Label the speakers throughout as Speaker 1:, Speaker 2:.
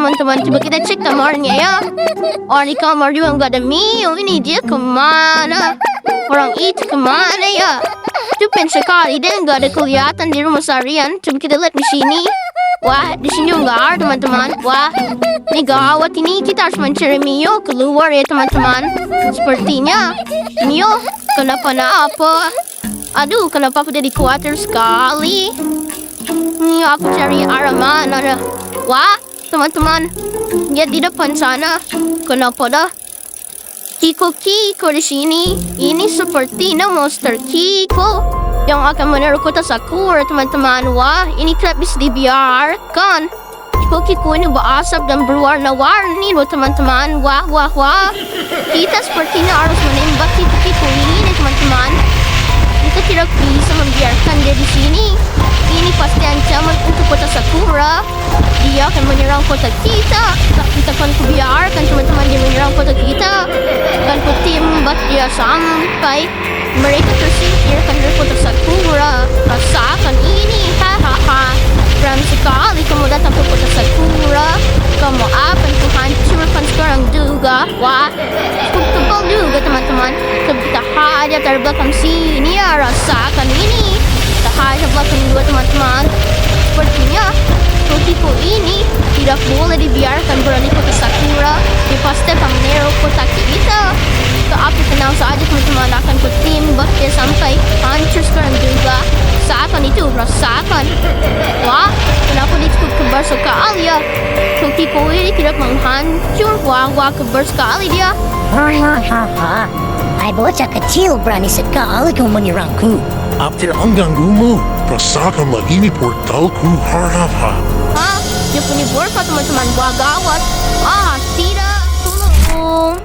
Speaker 1: teman-teman. Coba kita cek kamarnya ya. Oh, di kamar juga nggak ada Mio. Ini dia kemana? Orang itu kemana ya? Stupid sekali dan nggak ada kelihatan di rumah seharian. Coba kita lihat di sini. Wah, di sini juga nggak ada teman-teman. Wah, ini gawat ini. Kita harus mencari Mio keluar ya teman-teman. Sepertinya Mio kenapa-napa. Aduh, kenapa aku jadi khawatir sekali. Ini aku cari arah mana. Wah, teman-teman, lihat di depan sana. Kenapa dah? Kiko di sini. Ini sepertinya monster Kiko yang akan meneru kota Sakura, teman-teman. Wah, ini tidak bisa dibiarkan. Kiko ini berasap dan berwarna-warni loh, teman-teman. Wah. Kita sepertinya harus menembak Kiko ini, teman-teman. Kita tidak bisa membiarkan dia di sini. Ini pasti ancaman untuk kota Sakura. Dia akan menyerang kota kita. Kita akan kubiarkan teman-teman dia menyerang kota kita. Akan kutimbak dia sampai mereka tersingkirkan dari kota Sakura. Rasakan ini. Hahaha. Berani sekali kamu datang ke kota Sakura. Kamu akan kuhancurkan sekarang juga. Wah, cukup tebal juga teman-teman. Kita hajar dari belakang sini ya. Rasakan ini. Kita hajar belakang juga teman-teman. Sepertinya Kiko ini tidak boleh dibiarkan berada di kota Sakura. Dia pasti akan meneru kota kita. Tapi tenang saja teman-teman, akan kutimbak dia sampai hancur sekarang juga. Rasakan itu, rasakan. Wah, kenapa dia cukup kembar sekali ya? Kiko ini tidak menghancur. Wah, kembar sekali dia.
Speaker 2: Hai bocah kecil, berani sekali kau menyerangku.
Speaker 3: Apa ang ganggumu? Rasakanlah ini portalku. Hah?
Speaker 1: Dia punya portal teman-teman. Wah, gawat. Tidak. Tolong.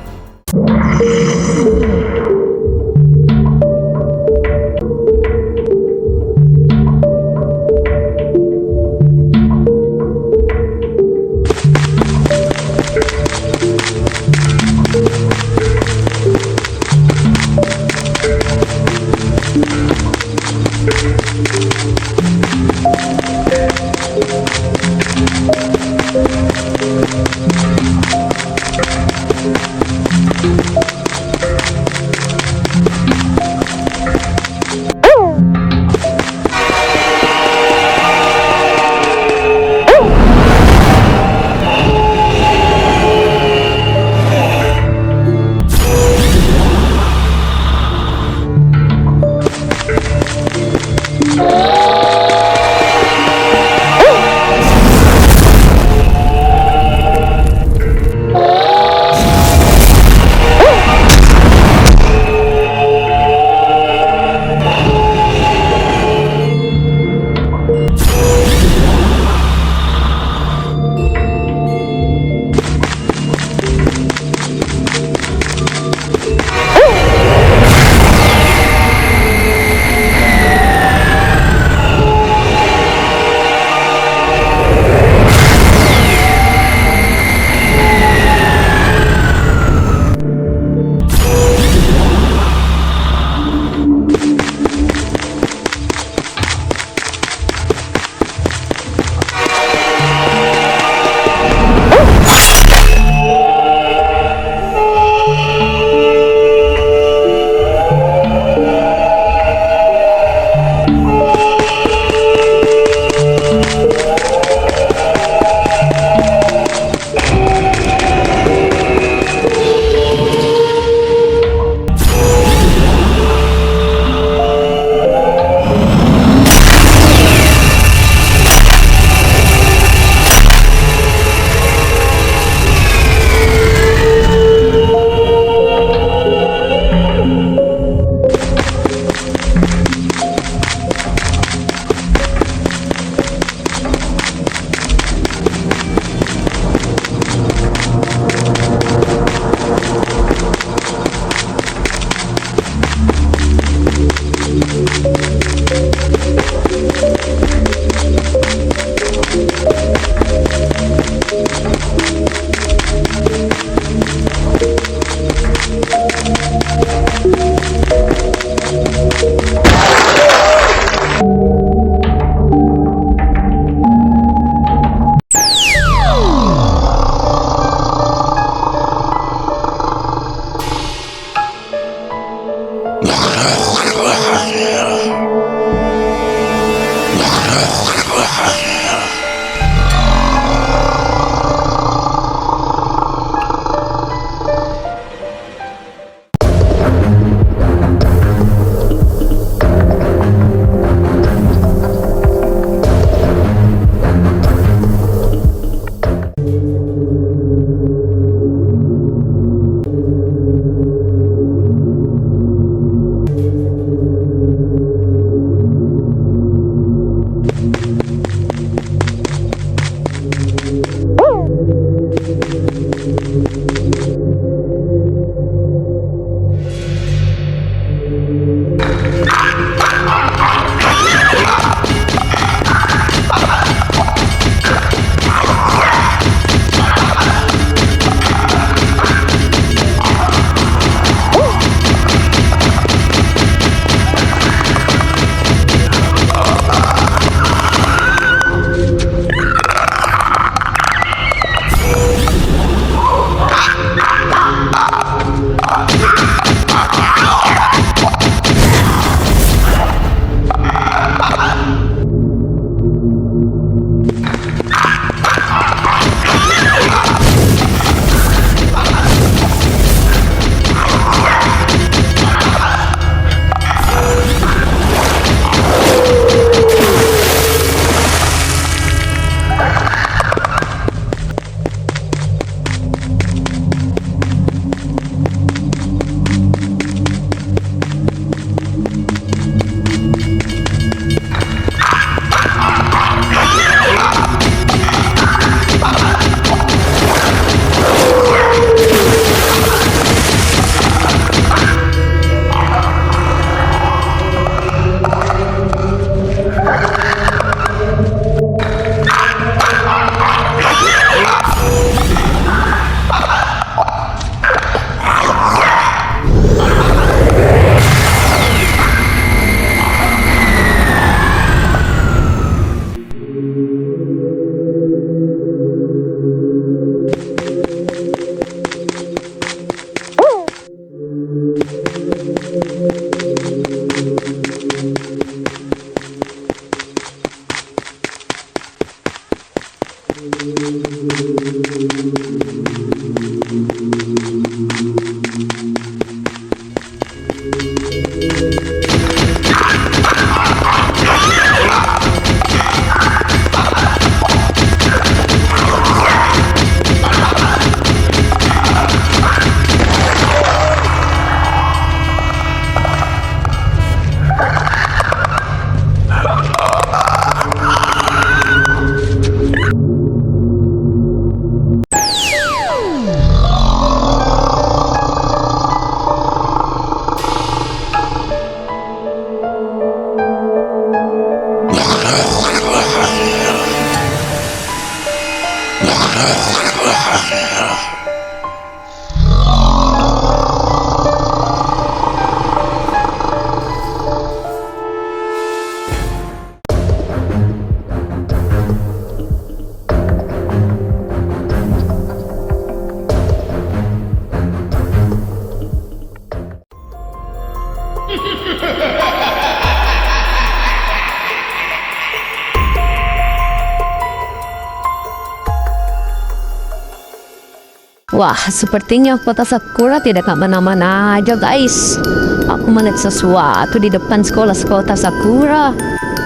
Speaker 4: Wah, sepertinya kota Sakura tidak kemana-mana aja guys. Aku melihat sesuatu di depan sekolah kota Sakura.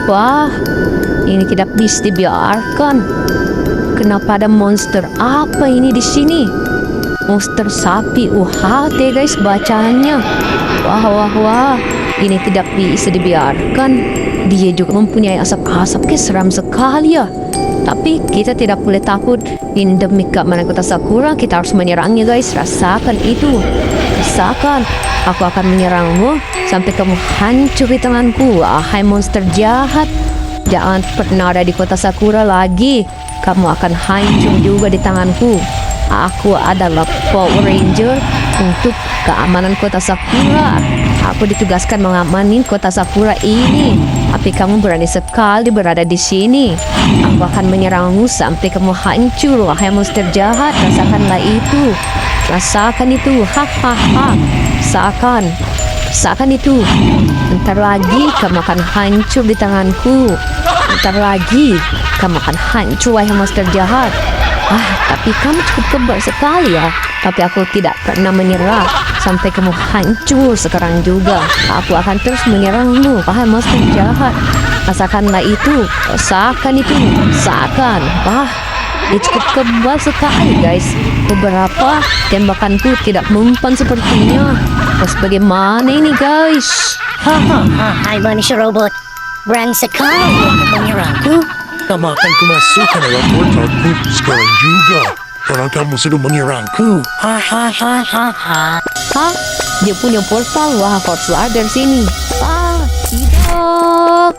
Speaker 4: Wah, ini tidak bisa dibiarkan. Kenapa ada monster apa ini di sini? Monster sapi UHT guys bacanya. Wah. Ini tidak bisa dibiarkan. Dia juga mempunyai asap-asap seram sekali ya. Tapi kita tidak boleh takut. Ini demi keamanan kota Sakura, kita harus menyerangnya guys. Rasakan itu. Rasakan. Aku akan menyerangmu sampai kamu hancur di tanganku. Hai monster jahat. Jangan pernah ada di kota Sakura lagi. Kamu akan hancur juga di tanganku. Aku adalah Power Ranger untuk keamanan kota Sakura. Aku ditugaskan mengamani kota Sakura ini. Tapi kamu berani sekali berada di sini. Aku akan menyerangmu sampai kamu hancur. Wahai monster jahat, rasakanlah itu. Rasakan itu. Hahaha. Rasakan itu. Bentar lagi kamu akan hancur di tanganku. Bentar lagi kamu akan hancur wahai monster jahat. Tapi kamu cukup kebal sekali ya. Tapi aku tidak pernah menyerah sampai kamu hancur sekarang juga. Aku akan terus menyerangmu, wahai monster jahat. Rasakanlah itu. Rasakan itu. Rasakan. Dia cukup kebal sekali guys. Beberapa tembakanku tidak mempan sepertinya. Terus bagaimana ini guys?
Speaker 2: Hai manusia robot. Berani sekali menyerangku.
Speaker 3: Kamu akan kumasukkan dalam portalku sekarang juga. Karena kamu sudah menyerangku.
Speaker 4: Dia punya portal. Wah, aku harus lari dari sini. Tidak.